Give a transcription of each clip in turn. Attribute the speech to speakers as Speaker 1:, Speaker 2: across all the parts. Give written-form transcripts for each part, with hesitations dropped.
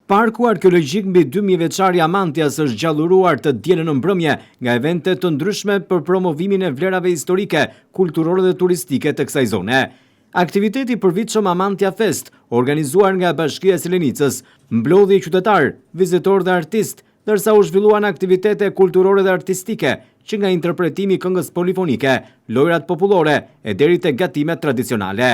Speaker 1: Parku arkeologjik mbi 2000 vjeçar i Amantias është gjalluruar të dielën në mbrëmje nga evente të ndryshme për promovimin e vlerave historike, kulturore dhe turistike të kësaj zone. Aktiviteti i përvitshëm Amantia Fest, organizuar nga Bashkia e Selenicës, mblodhi qytetar, vizitor dhe artist, ndërsa u zhvilluan aktivitete kulturore dhe artistike, që nga interpretimi i këngës polifonike, lojrat popullore e deri te gatimet tradicionale.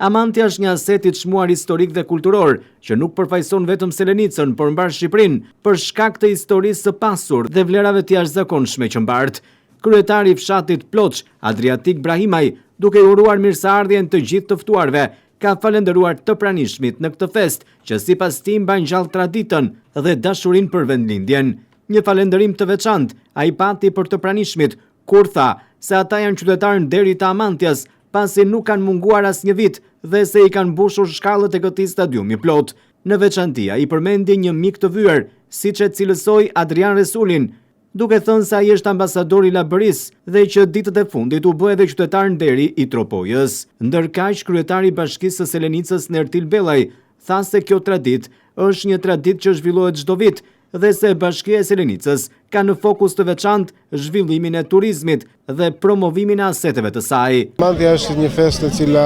Speaker 1: Amantia është një aset i çmuar historik dhe kulturor, që nuk përfaqëson vetëm Selenicën, por mbar Shqipërinë, për shkak të historisë së pasur dhe vlerave të jashtëzakonshme që mbart. Kryetari i fshatit Ploç, Adriatik Brahimaj, duke i uruar mirëseardhjen të gjithë të ftuarve, ka falendëruar të pranishmit në këtë fest, që sipas tij mban gjallë traditën dhe dashurinë për vendlindjen. Një falënderim të veçantë ai pati për të pranishmit, kur tha se ata janë qytetarë deri të Amantias, pasi nuk kanë munguar asnjë vit dhe se i kanë mbushur shkallët e këtij stadiumi plot. Në veçanti ai përmendi një mik të vyer, siç e cilësoi Adrian Resulin, duke thënë se ai është ambasador i Labëris dhe që ditët e fundit u bë edhe qytetar nderi i Tropojës. Ndërkaq, kryetari i Bashkisë së Selenicës Nertil Bellaj tha se kjo traditë është një traditë që zhvillohet çdo vit dhe se Bashkia e Selenicës ka në fokus të veçantë zhvillimin e turizmit dhe promovimin e aseteve të saj.
Speaker 2: Amantia është një festë e cila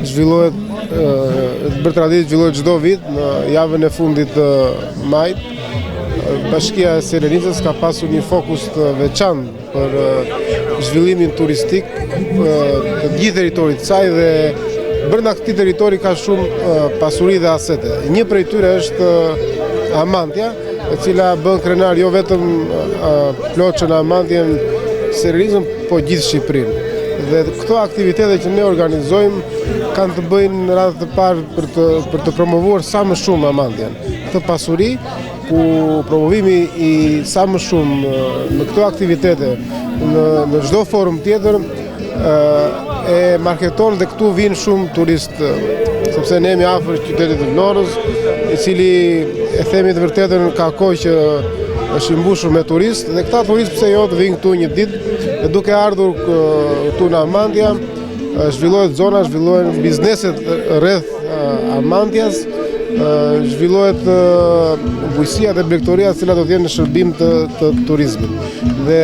Speaker 2: zhvillohet për traditë zhvillohet çdo vit në javën e fundit të majit. Bashkia e Selenicës ka pasur një fokus të veçantë për zhvillimin turistik të gjithë territorit të saj dhe brenda këtij territori ka shumë pasuri dhe asete. Një prej tyre është Amantia, e cila bën krenar jo vetëm Ploçën, Amantien, Selenicën, po gjithë Shqipërinë. Dhe këto aktivitete që ne organizojmë kanë të bëjnë në radhë të parë për të promovuar sa më shumë Amantien. Këtë pasuri ku promovimi i sa më shumë në këto aktivitete në çdo forum tjetër e marketon dhe këtu vinë shumë turistë, sepse ne jemi afër qytetit të Vlorës, i cili e themi të vërtetën ka kohë që është i mbushur me turistë dhe këta turistë pse jo të vinë këtu një ditë dhe duke ardhur këtu në Amantia, zhvillohet zona, zhvillohen bizneset rreth Amantias, zhvillohet bujësia dhe blegtoria, cilat do të jenë në shërbim të turizmit. Dhe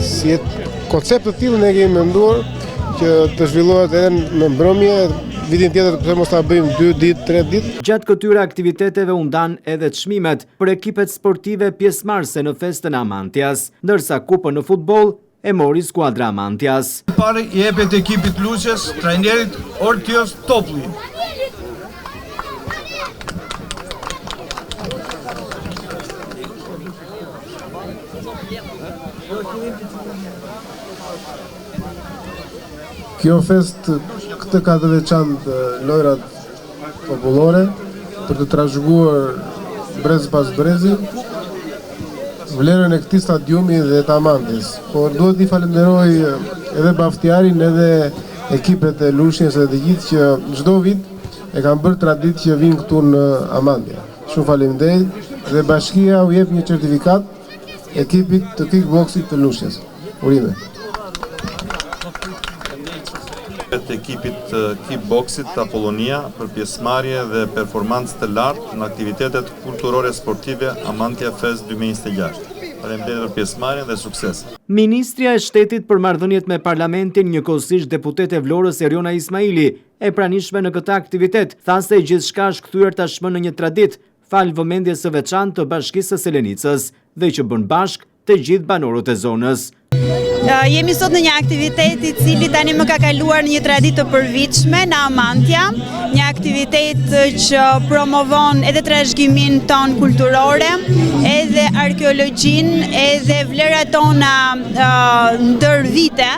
Speaker 2: si koncept të tillë ne kemi menduar që të zhvillohet edhe në mbrëmje, vitin tjetër pse mos ta bëjmë 2 ditë, 3 ditë.
Speaker 1: Gjatë këtyre aktiviteteve u ndan edhe çmimet për ekipet sportive pjesëmarrëse në festën e Amantias, ndërsa kupën në futboll e mori skuadra Amantias.
Speaker 3: Parë i jepet ekipit Luçës, trajnerit Ortios Topulli.
Speaker 2: Kjo fest këtë ka të veçantë lojrat popullore për të trashëguar brez pas brezi vlerën e këtij stadiumi dhe të Amantis. Por duhet t'i falenderoj edhe baftiarin edhe ekipet e Lushnjës dhe të gjithë që çdo vit e kanë bërë traditë që vinë këtu në Amantia. Shumë faleminderit dhe bashkia u jep një certifikat ekipit të kickboxit të Lushnjës. Urime.
Speaker 4: Të ekipit kickboxit të Apollonia për pjesëmarrje dhe performancë të lartë në aktivitetet kulturore sportive Amantia Fest 2026. Faleminderit për pjesëmarrjen dhe sukses.
Speaker 1: Ministria e Shtetit për marrëdhëniet me Parlamentin, njëkohësisht deputete e Vlorës Eriona Ismaili, e pranishme në këtë aktivitet, tha se gjithçka është kthyer tashmë në një traditë, fal vëmendjes së veçantë të Bashkisë së Selenicës dhe që bën bashk të gjithë banorët e zonës.
Speaker 5: Jemi sot në një aktivitet i cili tani më ka kaluar në një traditë të përvitshme në Amantia, një aktivitet që promovon edhe trashëgimin ton kulturore, edhe arkeologjin, edhe vlerat tona ndër vite,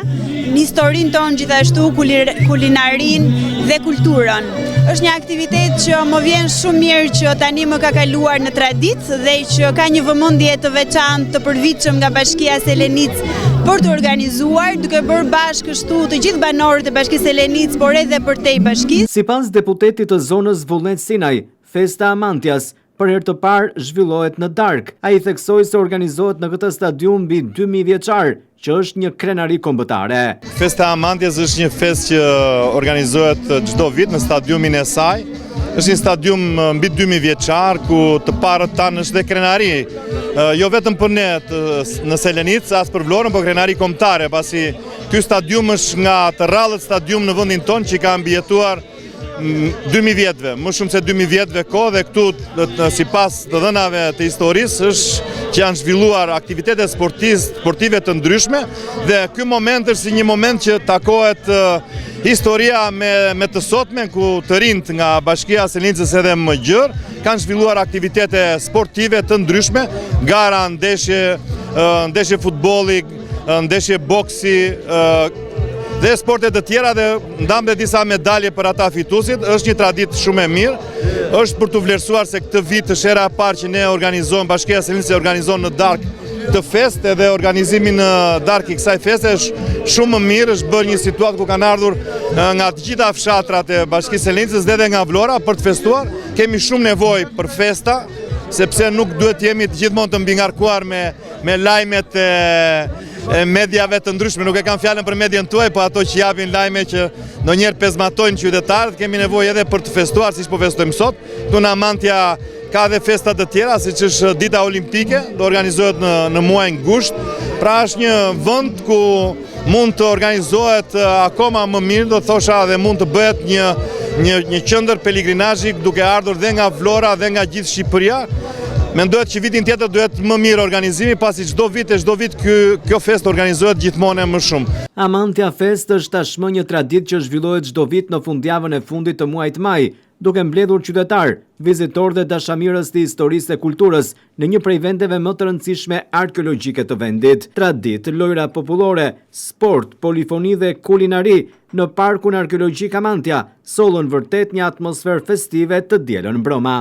Speaker 5: historinë tonë gjithashtu, kulinarin dhe kulturën. Është një aktivitet që më vjen shumë mirë që tani më ka kaluar në traditë dhe që ka një vëmendje të veçantë të përvitshëm nga Bashkia e Selenicës për të organizuar, duke bërë bashkë kështu të gjithë banorët e Bashkisë së Selenicës, por edhe përtej bashkisë.
Speaker 1: Sipas deputetit të zonës Vullnet Sinaj, festa Amantias për herë të parë zhvillohet në darkë. Ai theksoi se organizohet në këtë stadium mbi 2000 vjeçar, që është një krenari kombëtare.
Speaker 6: Festa Amantjes është një festë që organizohet çdo vit në stadiumin e saj. Është një stadium mbi 2000 vjeçar ku të parët tanë është dhe krenari. Jo vetëm për ne në Selenicë, as për Vlorën, por krenari kombëtare, pasi ky stadium është nga të rrallët stadium në vendin tonë që ka mbijetuar 2000 vjetëve, më shumë se 2000 vjetëve kohë, dhe këtu sipas të dhënave të historisë është që janë zhvilluar aktivitete sportive të ndryshme, dhe ky moment është si një moment që takohet historia me të sotmen, ku të rinjt nga Bashkia e Selenicës edhe më gjërë kanë zhvilluar aktivitete sportive të ndryshme, gara, ndeshje futbolli, ndeshje boksi, dhe sportet të tjera, dhe ndam dhe disa medalje për ata fituesit. Është një traditë shumë e mirë, është për të vlerësuar se këtë vit është hera e parë që ne organizojmë, Bashkia e Selenicës organizon në darkë të festë, edhe organizimi në darkë i kësaj feste është shumë më mirë, është bërë një situatë ku kanë ardhur nga të gjitha fshatrat e Bashkisë së Selenicës dhe nga Vlora për të festuar. Kemi shumë nevojë për festa, sepse nuk duhet jemi të gjithmonë të mbingarkuar me lajmet e mediave të ndryshme. Nuk e kam fjalën për median tuaj, po ato që japin lajme që ndonjëherë pezmatojnë qytetarët. Kemi nevojë edhe për të festuar, siç po festojmë sot. Këtu në Amantja ka dhe festa të tjera, siç është Dita Olimpike, do organizohet në muajin gusht. Pra është një vend ku mund të organizohet akoma më mirë, do thosha, dhe mund të bëhet një qendër peligrinazhi duke ardhur dhe nga Vlora dhe nga gjithë Shqipëria. Mendohet që vitin tjetër duhet më mirë organizimi, pasi çdo vit kjo festë organizohet gjithmonë më shumë.
Speaker 1: Amantja Fest është tashmë një traditë që zhvillohet çdo vit në fundjavën e fundit të muajit maj, duke mbledhur qytetar, vizitor dhe dashamirës të historisë e kulturës në një prej vendeve më të rëndësishme arkeologjike të vendit. Traditë, lojra popullore, sport, polifoni dhe kulinari në Parkun Arkeologjik Amantja sollën vërtet një atmosferë festive të dielën mbrëma.